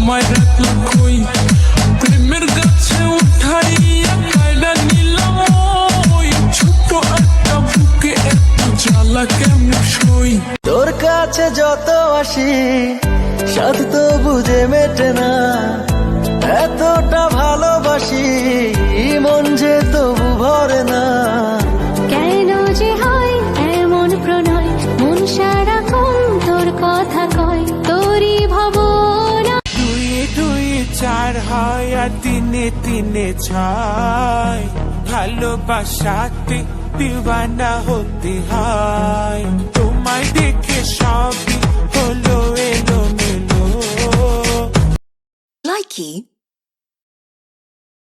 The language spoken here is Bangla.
তোমায় রাখলাম কই, প্রেমের গাছে উঠাইয়া কায়দা নিলাম ওই, ছোট একটা বুকে এত জ্বালা কেমন সই। তোর কাছে যত আসি সাথ তো বুঝে মেটে না, এতটা ভালোবাসি মন যে তবু ভরে না। কেন যে হয় এমন প্রণয়, মন সারাক্ষণ তোর কথা কয়, তোরই ভাবনা। দুয়ে দুয়ে চার হয় আর তিনে তিনে ছয়, ভালোবাসাতে দিওয়ানা হতে হয়। তোমায় দেখে সবই হলো এলোমেলো। Likey